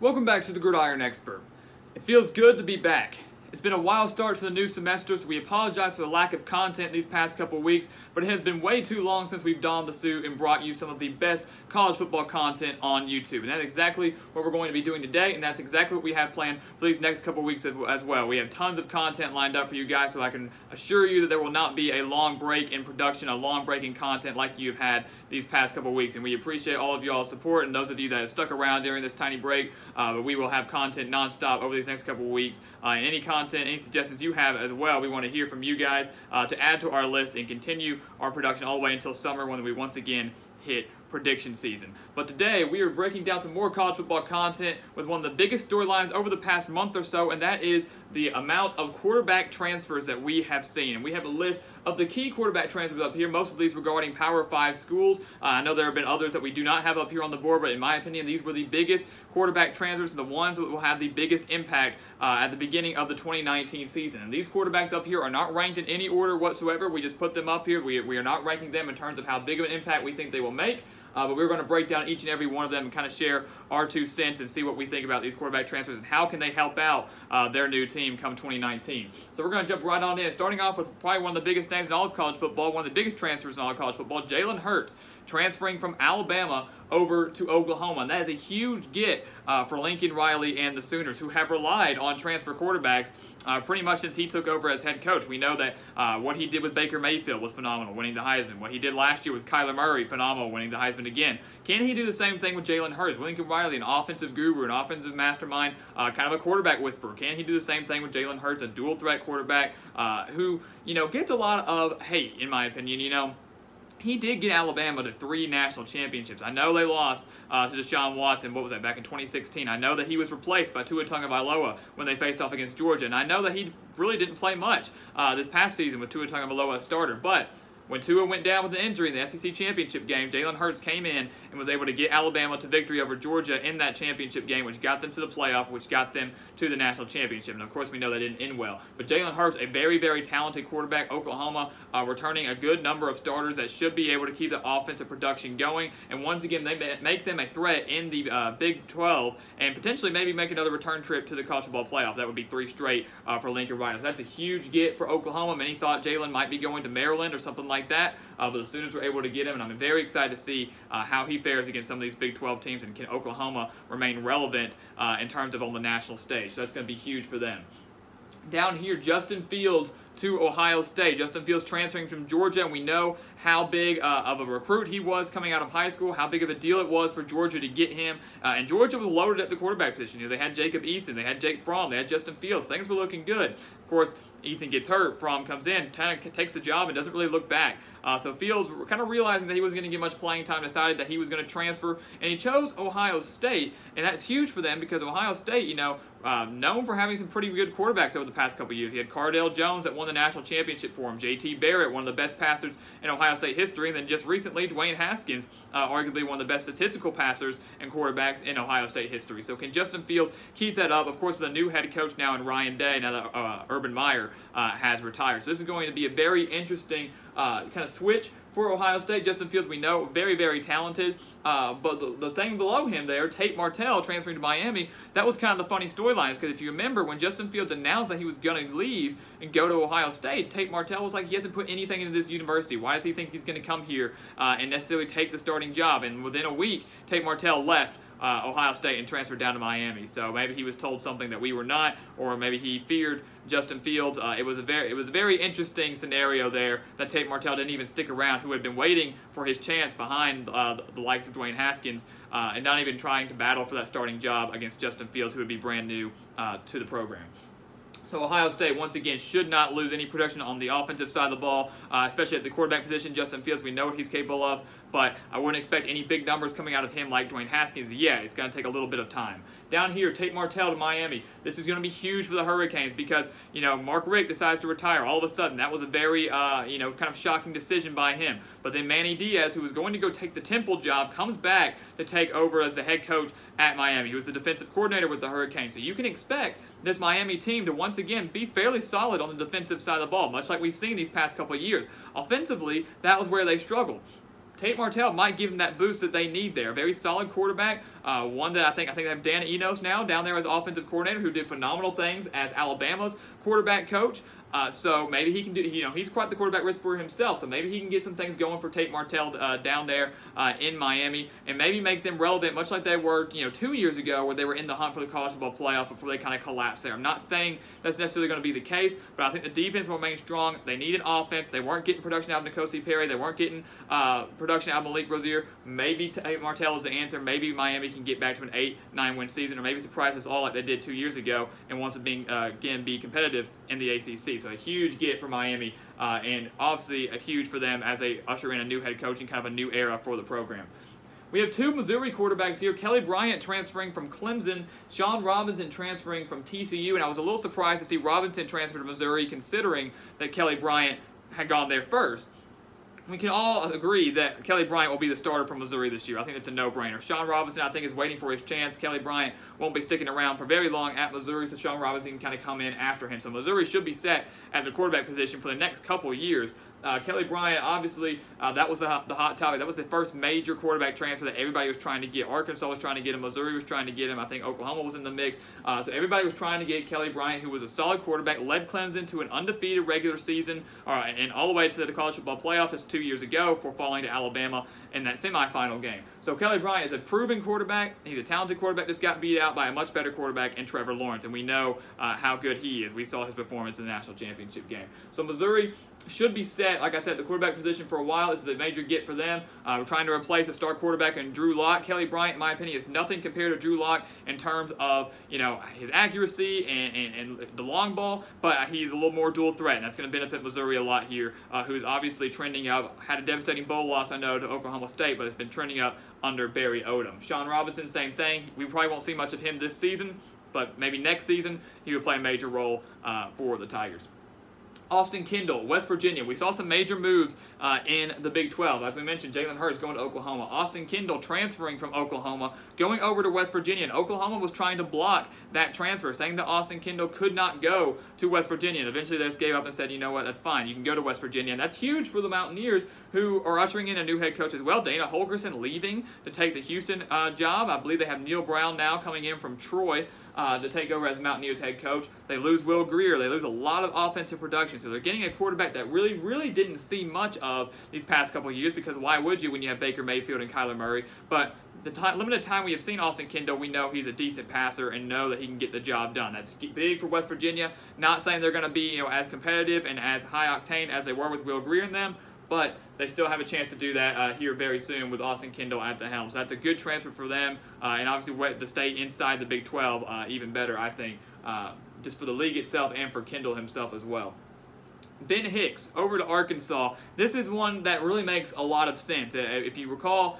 Welcome back to the Gridiron Expert. It feels good to be back. It's been a wild start to the new semester, so we apologize for the lack of content these past couple weeks, but it has been way too long since we've donned the suit and brought you some of the best college football content on YouTube. And that's exactly what we're going to be doing today, and that's exactly what we have planned for these next couple weeks as well. We have tons of content lined up for you guys, so I can assure you that there will not be a long break in production, a long break in content like you've had these past couple weeks. And we appreciate all of y'all's support and those of you that have stuck around during this tiny break. But we will have content nonstop over these next couple weeks. And any content, any suggestions you have as well, we want to hear from you guys to add to our list and continue our production all the way until summer when we once again hit prediction season. But today we are breaking down some more college football content with one of the biggest storylines over the past month or so, and that is the amount of quarterback transfers that we have seen. And we have a list of the key quarterback transfers up here, most of these regarding Power 5 schools. I know there have been others that we do not have up here on the board, but in my opinion, these were the biggest quarterback transfers, the ones that will have the biggest impact at the beginning of the 2019 season. And these quarterbacks up here are not ranked in any order whatsoever. We just put them up here. We are not ranking them in terms of how big of an impact we think they will make. But we're going to break down each and every one of them and kind of share our 2 cents and see what we think about these quarterback transfers and how can they help out their new team come 2019. So we're going to jump right on in, starting off with probably one of the biggest names in all of college football, one of the biggest transfers in all of college football, Jalen Hurts, transferring from Alabama over to Oklahoma. And that is a huge get for Lincoln Riley and the Sooners, who have relied on transfer quarterbacks pretty much since he took over as head coach. We know that what he did with Baker Mayfield was phenomenal, winning the Heisman. What he did last year with Kyler Murray, phenomenal, winning the Heisman again. Can he do the same thing with Jalen Hurts? Lincoln Riley, an offensive guru, an offensive mastermind, kind of a quarterback whisperer. Can he do the same thing with Jalen Hurts, a dual threat quarterback who, gets a lot of hate, in my opinion, He did get Alabama to 3 national championships. I know they lost to Deshaun Watson, what was that, back in 2016. I know that he was replaced by Tua Tagovailoa when they faced off against Georgia. And I know that he really didn't play much this past season with Tua Tagovailoa as starter. But when Tua went down with an injury in the SEC championship game, Jalen Hurts came in and was able to get Alabama to victory over Georgia in that championship game, which got them to the playoff, which got them to the national championship. And of course, we know that didn't end well. But Jalen Hurts, a very, very talented quarterback. Oklahoma returning a good number of starters that should be able to keep the offensive production going. And once again, they make them a threat in the Big 12 and potentially maybe make another return trip to the college football playoff. That would be 3 straight for Lincoln Riley. So that's a huge get for Oklahoma. Many thought Jalen might be going to Maryland or something like that, but the students were able to get him, and I'm very excited to see how he fares against some of these Big 12 teams, and can Oklahoma remain relevant in terms of on the national stage. So that's going to be huge for them. Down here, Justin Fields to Ohio State. Justin Fields transferring from Georgia, and we know how big of a recruit he was coming out of high school, how big of a deal it was for Georgia to get him. And Georgia was loaded at the quarterback position. They had Jacob Eason, they had Jake Fromm, they had Justin Fields. Things were looking good. Of course, Eason gets hurt, Fromm comes in, kind of takes the job and doesn't really look back. So Fields, kind of realizing that he wasn't going to get much playing time, decided that he was going to transfer, and he chose Ohio State, and that's huge for them because Ohio State, known for having some pretty good quarterbacks over the past couple years. He had Cardale Jones that won the national championship for him, J.T. Barrett, one of the best passers in Ohio State history, and then just recently, Dwayne Haskins, arguably one of the best statistical passers and quarterbacks in Ohio State history. So can Justin Fields keep that up? Of course, with a new head coach now in Ryan Day, now that Urban Meyer has retired. So this is going to be a very interesting kind of switch for Ohio State. Justin Fields, we know, very, very talented. But the thing below him there, Tate Martell transferring to Miami, that was kind of the funny storyline. Because if you remember, when Justin Fields announced that he was going to leave and go to Ohio State, Tate Martell was like, he hasn't put anything into this university. Why does he think he's going to come here and necessarily take the starting job? And within a week, Tate Martell left Ohio State and transferred down to Miami. So maybe he was told something that we were not, or maybe he feared Justin Fields. It was a very interesting scenario there that Tate Martell didn't even stick around, who had been waiting for his chance behind the likes of Dwayne Haskins, and not even trying to battle for that starting job against Justin Fields, who would be brand new to the program. So Ohio State, once again, should not lose any production on the offensive side of the ball, especially at the quarterback position. Justin Fields, we know what he's capable of, but I wouldn't expect any big numbers coming out of him like Dwayne Haskins. Yeah, it's going to take a little bit of time. Down here, Tate Martell to Miami. This is going to be huge for the Hurricanes because, Mark Richt decides to retire all of a sudden. That was a very, kind of shocking decision by him. But then Manny Diaz, who was going to go take the Temple job, comes back to take over as the head coach at Miami. He was the defensive coordinator with the Hurricanes. So you can expect this Miami team to once again be fairly solid on the defensive side of the ball, much like we've seen these past couple of years. Offensively, that was where they struggled. Tate Martell might give them that boost that they need there. A very solid quarterback, one that I think they have Dan Enos now down there as offensive coordinator, who did phenomenal things as Alabama's quarterback coach. So maybe he can do, he's quite the quarterback whisperer himself, so maybe he can get some things going for Tate Martell down there in Miami, and maybe make them relevant, much like they were, 2 years ago, where they were in the hunt for the college football playoff before they kind of collapsed there. I'm not saying that's necessarily going to be the case, but I think the defense will remain strong. They need an offense. They weren't getting production out of N'Kosi Perry. They weren't getting production out of Malik Rozier. Maybe Tate Martell is the answer. Maybe Miami can get back to an 8-9 win season, or maybe surprise us all like they did 2 years ago, and once again be competitive in the ACC. So a huge get for Miami, and obviously a huge for them as they usher in a new head coach and kind of a new era for the program. We have two Missouri quarterbacks here. Kelly Bryant transferring from Clemson, Sean Robinson transferring from TCU, and I was a little surprised to see Robinson transfer to Missouri considering that Kelly Bryant had gone there first. We can all agree that Kelly Bryant will be the starter for Missouri this year. I think it's a no-brainer. Sean Robinson, I think, is waiting for his chance. Kelly Bryant won't be sticking around for very long at Missouri, so Sean Robinson can kind of come in after him. So Missouri should be set at the quarterback position for the next couple of years. Kelly Bryant, obviously, that was the hot topic. That was the first major quarterback transfer that everybody was trying to get. Arkansas was trying to get him. Missouri was trying to get him. I think Oklahoma was in the mix. So everybody was trying to get Kelly Bryant, who was a solid quarterback, led Clemson to an undefeated regular season, and all the way to the college football playoff just 2 years ago before falling to Alabama in that semifinal game. So Kelly Bryant is a proven quarterback. He's a talented quarterback, just got beat out by a much better quarterback in Trevor Lawrence, and we know how good he is. We saw his performance in the national championship game. So Missouri should be set, like I said, the quarterback position for a while. This is a major get for them. We're trying to replace a star quarterback in Drew Lock. Kelly Bryant, in my opinion, is nothing compared to Drew Lock in terms of his accuracy and the long ball, but he's a little more dual threat, and that's going to benefit Missouri a lot here, who's obviously trending up. Had a devastating bowl loss, I know, to Oklahoma State, but it's been trending up under Barry Odom. Sean Robinson, same thing. We probably won't see much of him this season, but maybe next season he would play a major role for the Tigers. Austin Kendall, West Virginia. We saw some major moves in the Big 12. As we mentioned, Jalen Hurts going to Oklahoma. Austin Kendall transferring from Oklahoma, going over to West Virginia. And Oklahoma was trying to block that transfer, saying that Austin Kendall could not go to West Virginia. And eventually they just gave up and said, you know what, that's fine. You can go to West Virginia. And that's huge for the Mountaineers, who are ushering in a new head coach as well. Dana Holgorsen leaving to take the Houston job. I believe they have Neil Brown now coming in from Troy to take over as Mountaineers head coach. They lose Will Grier. They lose a lot of offensive production. So they're getting a quarterback that really didn't see much of these past couple of years, because why would you when you have Baker Mayfield and Kyler Murray? But the limited time we have seen Austin Kendall, we know he's a decent passer and know that he can get the job done. That's big for West Virginia. Not saying they're going to be as competitive and as high octane as they were with Will Grier in them, but they still have a chance to do that here very soon with Austin Kendall at the helm. So that's a good transfer for them, and obviously to stay inside the Big 12 even better, I think, just for the league itself and for Kendall himself as well. Ben Hicks over to Arkansas. This is one that really makes a lot of sense. If you recall,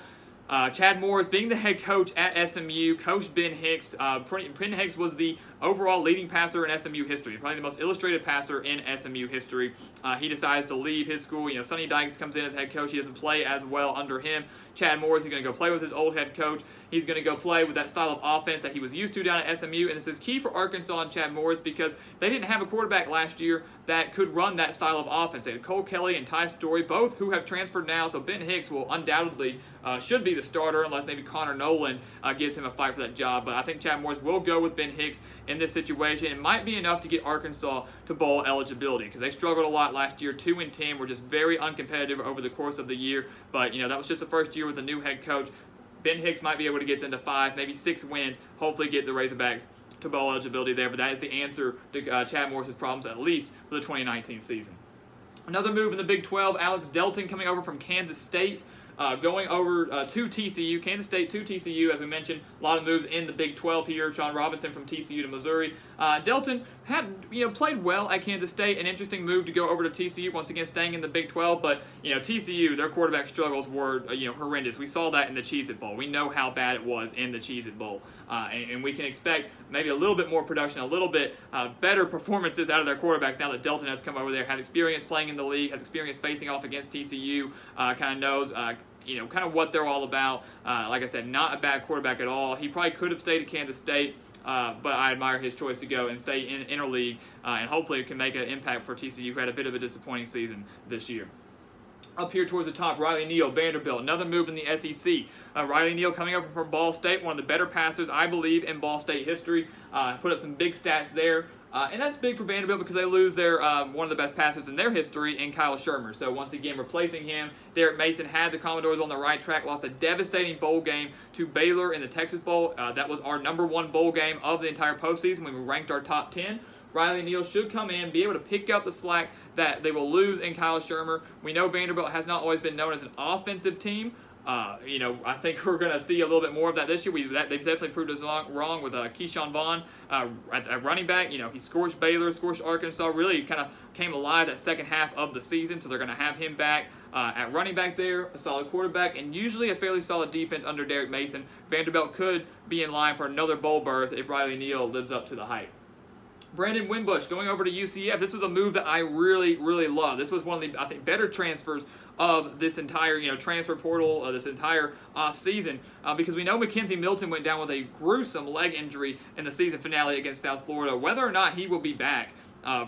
Chad Morris being the head coach at SMU, coached Ben Hicks. Ben Hicks was the overall leading passer in SMU history, probably the most illustrated passer in SMU history. He decides to leave his school. Sonny Dykes comes in as head coach. He doesn't play as well under him. Chad Morris is going to go play with his old head coach. He's going to go play with that style of offense that he was used to down at SMU, and this is key for Arkansas and Chad Morris because they didn't have a quarterback last year that could run that style of offense. They had Cole Kelly and Ty Story, both who have transferred now, so Ben Hicks will undoubtedly should be the starter unless maybe Connor Nolan gives him a fight for that job. But I think Chad Morris will go with Ben Hicks in this situation. It might be enough to get Arkansas to bowl eligibility because they struggled a lot last year. 2-10 were just very uncompetitive over the course of the year. But that was just the first year with a new head coach. Ben Hicks might be able to get them to 5, maybe 6 wins. Hopefully get the Razorbacks to bowl eligibility there. But that is the answer to Chad Morris's problems, at least for the 2019 season. Another move in the Big 12, Alex Delton coming over from Kansas State. Going over to TCU, Kansas State to TCU, as we mentioned, a lot of moves in the Big 12 here. Sean Robinson from TCU to Missouri. Delton had played well at Kansas State. An interesting move to go over to TCU, once again staying in the Big 12. But TCU, their quarterback struggles were horrendous. We saw that in the Cheez-It Bowl. We know how bad it was in the Cheez-It Bowl, and we can expect maybe a little bit more production, a little bit better performances out of their quarterbacks now that Delton has come over there, had experience playing in the league, has experience facing off against TCU, kind of knows kind of what they're all about. Like I said, not a bad quarterback at all. He probably could have stayed at Kansas State, but I admire his choice to go and stay in interleague, and hopefully it can make an impact for TCU, who had a bit of a disappointing season this year. Up here towards the top, Riley Neal, Vanderbilt, another move in the SEC. Riley Neal coming over from Ball State, one of the better passers, I believe, in Ball State history. Put up some big stats there. And that's big for Vanderbilt because they lose their one of the best passers in their history in Kyle Shermer. So once again, replacing him, Derek Mason had the Commodores on the right track, lost a devastating bowl game to Baylor in the Texas Bowl. That was our #1 bowl game of the entire postseason when we ranked our top 10. Riley Neal should come in, be able to pick up the slack that they will lose in Kyle Shermer. We know Vanderbilt has not always been known as an offensive team. You know, I think we're going to see a little bit more of that this year. They've definitely proved us wrong with Keyshawn Vaughn at running back. You know, he scorched Baylor, scorched Arkansas, really kind of came alive that second half of the season, so they're going to have him back at running back there, a solid quarterback, and usually a fairly solid defense under Derek Mason. Vanderbilt could be in line for another bowl berth if Riley Neal lives up to the hype. Brandon Wimbush going over to UCF. This was a move that I really, really love. This was one of the, I think, better transfers of this entire, transfer portal, this entire season, because we know Mackenzie Milton went down with a gruesome leg injury in the season finale against South Florida. Whether or not he will be back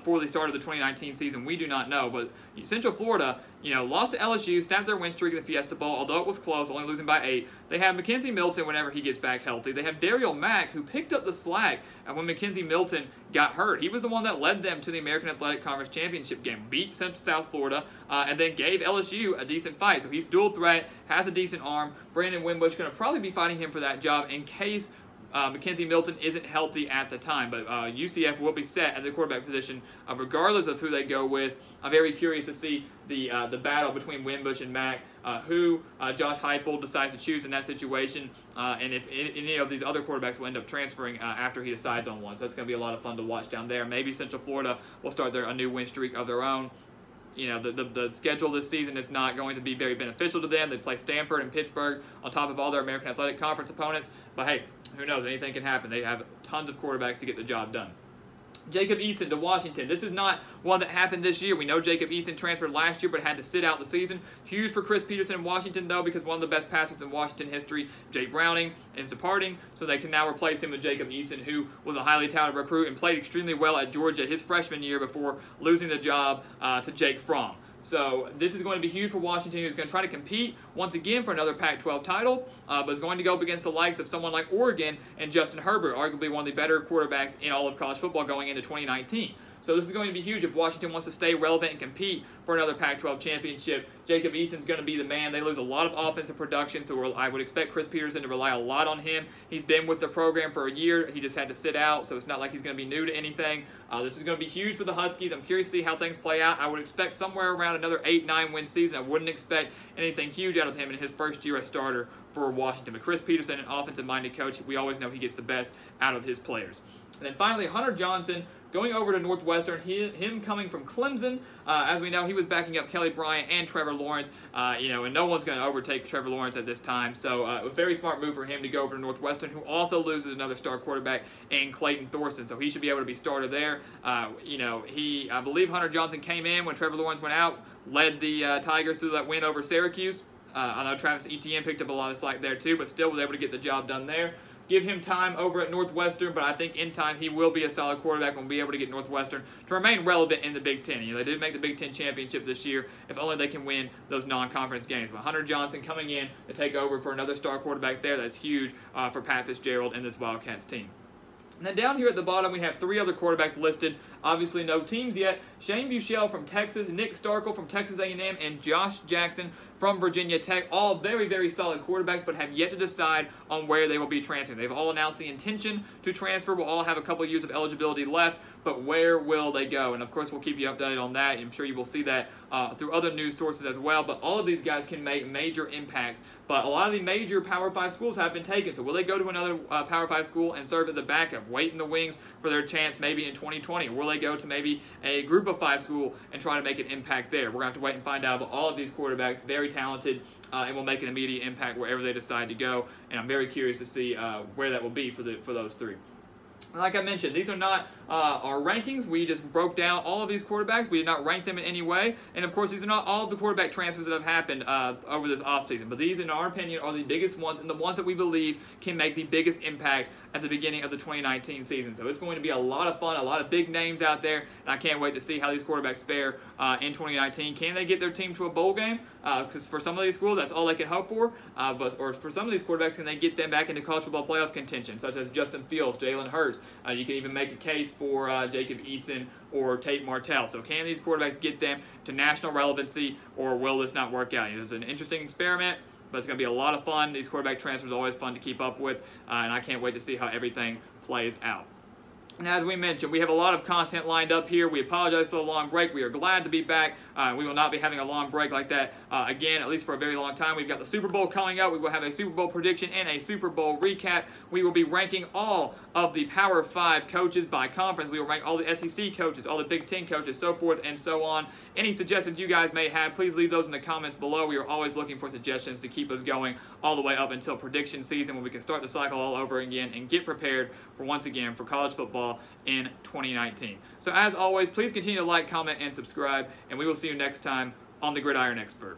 for the start of the 2019 season, we do not know. But Central Florida, lost to LSU, snapped their win streak in the Fiesta Bowl, although it was close, only losing by 8. They have Mackenzie Milton whenever he gets back healthy. They have Daryl Mack, who picked up the slack when Mackenzie Milton got hurt. He was the one that led them to the American Athletic Conference Championship game, beat Central South Florida, and then gave LSU a decent fight. So he's dual threat, has a decent arm. Brandon Wimbush going to probably be fighting him for that job in case Mackenzie Milton isn't healthy at the time, but UCF will be set at the quarterback position regardless of who they go with. I'm very curious to see the battle between Wimbush and Mack, who Josh Heupel decides to choose in that situation, and if any of these other quarterbacks will end up transferring after he decides on one. So that's going to be a lot of fun to watch down there. Maybe Central Florida will start a new win streak of their own. The schedule this season is not going to be very beneficial to them. They play Stanford and Pittsburgh on top of all their American Athletic Conference opponents. But hey, who knows? Anything can happen. They have tons of quarterbacks to get the job done. Jacob Eason to Washington. This is not one that happened this year. We know Jacob Eason transferred last year but had to sit out the season. Huge for Chris Peterson in Washington, though, because one of the best passers in Washington history, Jay Browning, is departing, so they can now replace him with Jacob Eason, who was a highly touted recruit and played extremely well at Georgia his freshman year before losing the job to Jake Fromm. So this is going to be huge for Washington, who's going to try to compete once again for another Pac-12 title, but is going to go up against the likes of someone like Oregon and Justin Herbert, arguably one of the better quarterbacks in all of college football going into 2019. So this is going to be huge if Washington wants to stay relevant and compete for another Pac-12 championship. Jacob Eason's going to be the man. They lose a lot of offensive production, so I would expect Chris Peterson to rely a lot on him. He's been with the program for a year. He just had to sit out, so it's not like he's going to be new to anything. This is going to be huge for the Huskies. I'm curious to see how things play out. I would expect somewhere around another 8-9 win season. I wouldn't expect anything huge out of him in his first year as starter for Washington. But Chris Peterson, an offensive-minded coach, we always know he gets the best out of his players. And then finally, Hunter Johnson going over to Northwestern, him coming from Clemson. As we know, he was backing up Kelly Bryant and Trevor Lawrence, and no one's going to overtake Trevor Lawrence at this time. So a very smart move for him to go over to Northwestern, who also loses another star quarterback in Clayton Thorson. So he should be able to be starter there. I believe Hunter Johnson came in when Trevor Lawrence went out, led the Tigers to that win over Syracuse. I know Travis Etienne picked up a lot of slack there too, but still was able to get the job done there. Give him time over at Northwestern, but I think in time he will be a solid quarterback and will be able to get Northwestern to remain relevant in the Big Ten. They did make the Big Ten championship this year, if only they can win those non-conference games. But Hunter Johnson coming in to take over for another star quarterback there, that's huge for Pat Fitzgerald and this Wildcats team. And then down here at the bottom, we have 3 other quarterbacks listed. Obviously, no teams yet. Shane Buechele from Texas, Nick Starkel from Texas A&M, and Josh Jackson from Virginia Tech. All very, very solid quarterbacks, but have yet to decide on where they will be transferring. They've all announced the intention to transfer. We'll all have a couple of years of eligibility left, but where will they go? And, of course, we'll keep you updated on that. I'm sure you will see that through other news sources as well. But all of these guys can make major impacts. But a lot of the major Power 5 schools have been taken. So will they go to another Power 5 school and serve as a backup, wait in the wings for their chance maybe in 2020? Or will they go to maybe a Group of 5 school and try to make an impact there? We're going to have to wait and find out. But all of these quarterbacks, very talented, and will make an immediate impact wherever they decide to go. And I'm very curious to see where that will be for those 3. Like I mentioned, these are not our rankings. We just broke down all of these quarterbacks. We did not rank them in any way. And of course, these are not all of the quarterback transfers that have happened over this offseason. But these, in our opinion, are the biggest ones and the ones that we believe can make the biggest impact at the beginning of the 2019 season. So it's going to be a lot of fun, a lot of big names out there. And I can't wait to see how these quarterbacks fare in 2019. Can they get their team to a bowl game? Because for some of these schools, that's all they can hope for. Or for some of these quarterbacks, can they get them back into college football playoff contention, such as Justin Fields, Jalen Hurts? You can even make a case for Jacob Eason or Tate Martell. So can these quarterbacks get them to national relevancy, or will this not work out? It's an interesting experiment, but it's going to be a lot of fun. These quarterback transfers are always fun to keep up with, and I can't wait to see how everything plays out. And as we mentioned, we have a lot of content lined up here. We apologize for the long break. We are glad to be back. We will not be having a long break like that again, at least for a very long time. We've got the Super Bowl coming up. We will have a Super Bowl prediction and a Super Bowl recap. We will be ranking all of the Power 5 coaches by conference. We will rank all the SEC coaches, all the Big Ten coaches, so forth and so on. Any suggestions you guys may have, please leave those in the comments below. We are always looking for suggestions to keep us going all the way up until prediction season, when we can start the cycle all over again and get prepared for, once again, for college football in 2019. So as always, please continue to like, comment, and subscribe, and we will see you next time on the Gridiron Expert.